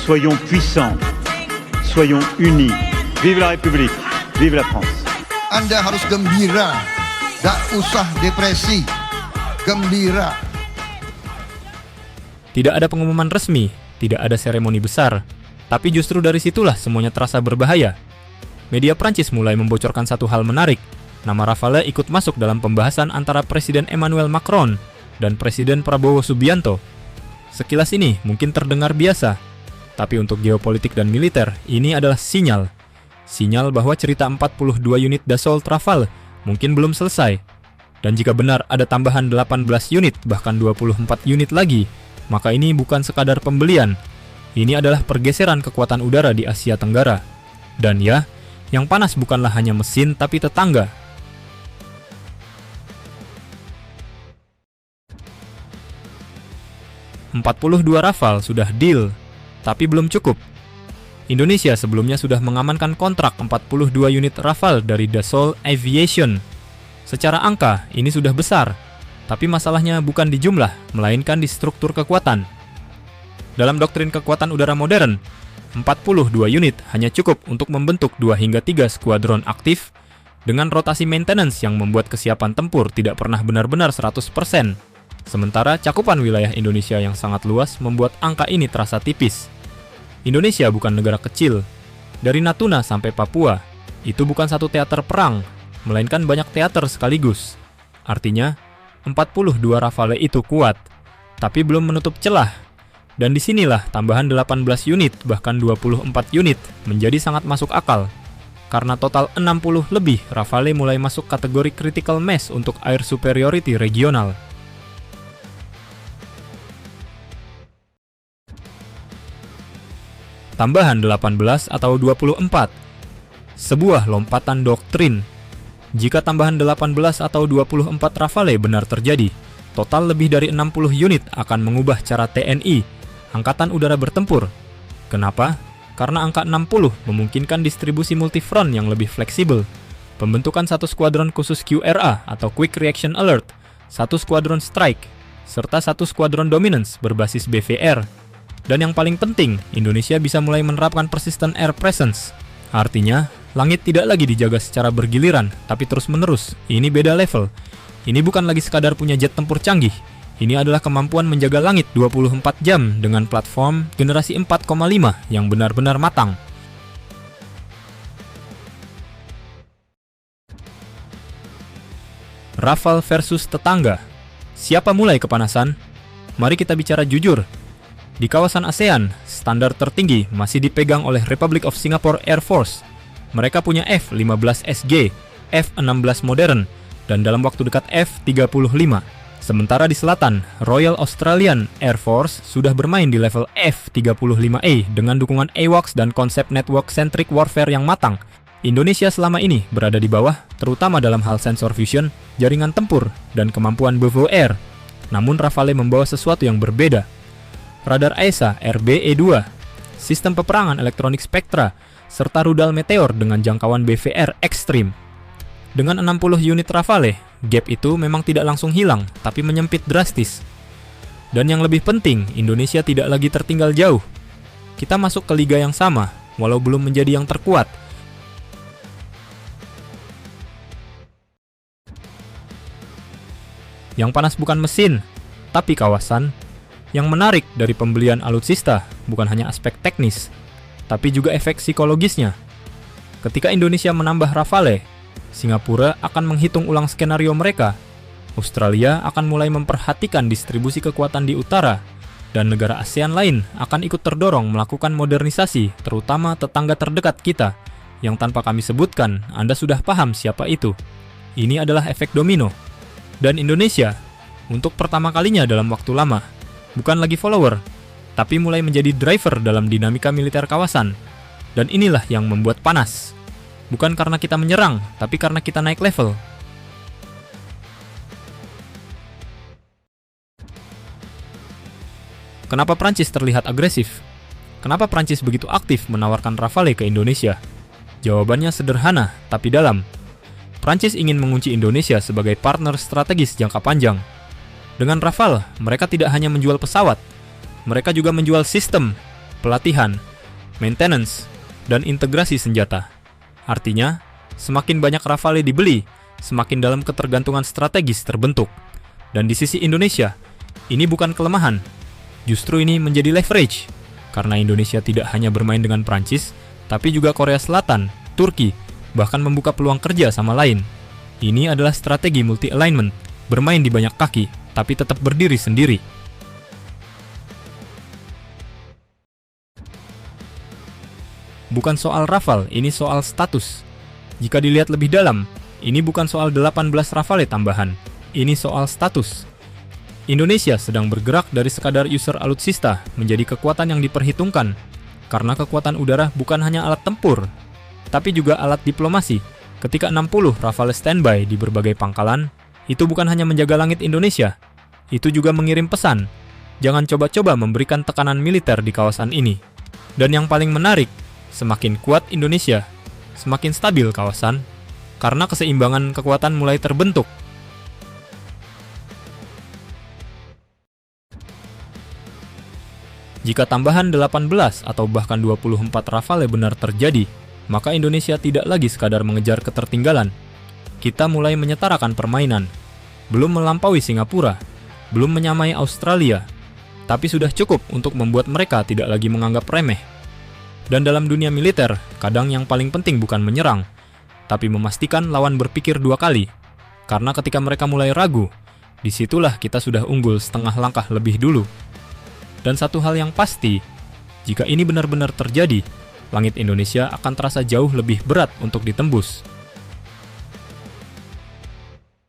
Soyons puissants, soyons unis. Vive la République, vive la France. Anda harus gembira, gak usah depresi, gembira. Tidak ada pengumuman resmi, tidak ada seremoni besar, tapi justru dari situlah semuanya terasa berbahaya. Media Prancis mulai membocorkan satu hal menarik. Nama Rafale ikut masuk dalam pembahasan antara Presiden Emmanuel Macron dan Presiden Prabowo Subianto. Sekilas ini mungkin terdengar biasa, tapi untuk geopolitik dan militer, ini adalah sinyal. Sinyal bahwa cerita 42 unit Dassault Rafale mungkin belum selesai. Dan jika benar ada tambahan 18 unit, bahkan 24 unit lagi, maka ini bukan sekadar pembelian. Ini adalah pergeseran kekuatan udara di Asia Tenggara. Dan ya, yang panas bukanlah hanya mesin tapi tetangga. ...42 Rafale sudah deal, tapi belum cukup. Indonesia sebelumnya sudah mengamankan kontrak 42 unit Rafale dari Dassault Aviation. Secara angka, ini sudah besar, tapi masalahnya bukan di jumlah, melainkan di struktur kekuatan. Dalam doktrin kekuatan udara modern, 42 unit hanya cukup untuk membentuk 2 hingga 3 skuadron aktif dengan rotasi maintenance yang membuat kesiapan tempur tidak pernah benar-benar 100%. Sementara cakupan wilayah Indonesia yang sangat luas membuat angka ini terasa tipis. Indonesia bukan negara kecil. Dari Natuna sampai Papua, itu bukan satu teater perang, melainkan banyak teater sekaligus. Artinya, 42 Rafale itu kuat, tapi belum menutup celah. Dan disinilah tambahan 18 unit, bahkan 24 unit, menjadi sangat masuk akal. Karena total 60 lebih Rafale mulai masuk kategori critical mass untuk air superiority regional. Tambahan 18 atau 24. Sebuah lompatan doktrin. Jika tambahan 18 atau 24 Rafale benar terjadi, total lebih dari 60 unit akan mengubah cara TNI, Angkatan Udara bertempur. Kenapa? Karena angka 60 memungkinkan distribusi multifront yang lebih fleksibel, pembentukan satu skuadron khusus QRA atau Quick Reaction Alert, satu skuadron strike, serta satu skuadron dominance berbasis BVR. Dan yang paling penting, Indonesia bisa mulai menerapkan persistent air presence. Artinya, langit tidak lagi dijaga secara bergiliran, tapi terus-menerus. Ini beda level. Ini bukan lagi sekadar punya jet tempur canggih. Ini adalah kemampuan menjaga langit 24 jam dengan platform generasi 4,5 yang benar-benar matang. Rafale versus tetangga. Siapa mulai kepanasan? Mari kita bicara jujur. Di kawasan ASEAN, standar tertinggi masih dipegang oleh Republic of Singapore Air Force. Mereka punya F-15SG, F-16 modern, dan dalam waktu dekat F-35. Sementara di selatan, Royal Australian Air Force sudah bermain di level F-35A dengan dukungan AWACS dan konsep network-centric warfare yang matang. Indonesia selama ini berada di bawah, terutama dalam hal sensor fusion, jaringan tempur, dan kemampuan BVR. Namun Rafale membawa sesuatu yang berbeda. Radar AESA RBE-2, sistem peperangan elektronik Spectra, serta rudal Meteor dengan jangkauan BVR ekstrim. Dengan 60 unit Rafale, gap itu memang tidak langsung hilang, tapi menyempit drastis. Dan yang lebih penting, Indonesia tidak lagi tertinggal jauh. Kita masuk ke liga yang sama, walau belum menjadi yang terkuat. Yang panas bukan mesin, tapi kawasan. Yang menarik dari pembelian alutsista bukan hanya aspek teknis, tapi juga efek psikologisnya. Ketika Indonesia menambah Rafale, Singapura akan menghitung ulang skenario mereka. Australia akan mulai memperhatikan distribusi kekuatan di utara, dan negara ASEAN lain akan ikut terdorong melakukan modernisasi, terutama tetangga terdekat kita, yang tanpa kami sebutkan, Anda sudah paham siapa itu. Ini adalah efek domino. Dan Indonesia, untuk pertama kalinya dalam waktu lama, bukan lagi follower, tapi mulai menjadi driver dalam dinamika militer kawasan. Dan inilah yang membuat panas. Bukan karena kita menyerang, tapi karena kita naik level. Kenapa Prancis terlihat agresif? Kenapa Prancis begitu aktif menawarkan Rafale ke Indonesia? Jawabannya sederhana, tapi dalam. Prancis ingin mengunci Indonesia sebagai partner strategis jangka panjang. Dengan Rafale, mereka tidak hanya menjual pesawat, mereka juga menjual sistem. pelatihan, maintenance, dan integrasi senjata. Artinya, semakin banyak Rafale dibeli, semakin dalam ketergantungan strategis terbentuk. Dan di sisi Indonesia, ini bukan kelemahan, justru ini menjadi leverage, karena Indonesia tidak hanya bermain dengan Prancis, tapi juga Korea Selatan, Turki, bahkan membuka peluang kerja sama lain. Ini adalah strategi multi-alignment, bermain di banyak kaki, tapi tetap berdiri sendiri. Bukan soal Rafale, ini soal status. Jika dilihat lebih dalam, ini bukan soal 18 Rafale tambahan, ini soal status. Indonesia sedang bergerak dari sekadar user alutsista menjadi kekuatan yang diperhitungkan, karena kekuatan udara bukan hanya alat tempur, tapi juga alat diplomasi. Ketika 60 Rafale standby di berbagai pangkalan, itu bukan hanya menjaga langit Indonesia, itu juga mengirim pesan, jangan coba-coba memberikan tekanan militer di kawasan ini. Dan yang paling menarik, semakin kuat Indonesia, semakin stabil kawasan, karena keseimbangan kekuatan mulai terbentuk. Jika tambahan 18 atau bahkan 24 Rafale benar terjadi, maka Indonesia tidak lagi sekadar mengejar ketertinggalan. Kita mulai menyetarakan permainan, belum melampaui Singapura, belum menyamai Australia, tapi sudah cukup untuk membuat mereka tidak lagi menganggap remeh. Dan dalam dunia militer, kadang yang paling penting bukan menyerang, tapi memastikan lawan berpikir dua kali. Karena ketika mereka mulai ragu, disitulah kita sudah unggul setengah langkah lebih dulu. Dan satu hal yang pasti, jika ini benar-benar terjadi, langit Indonesia akan terasa jauh lebih berat untuk ditembus.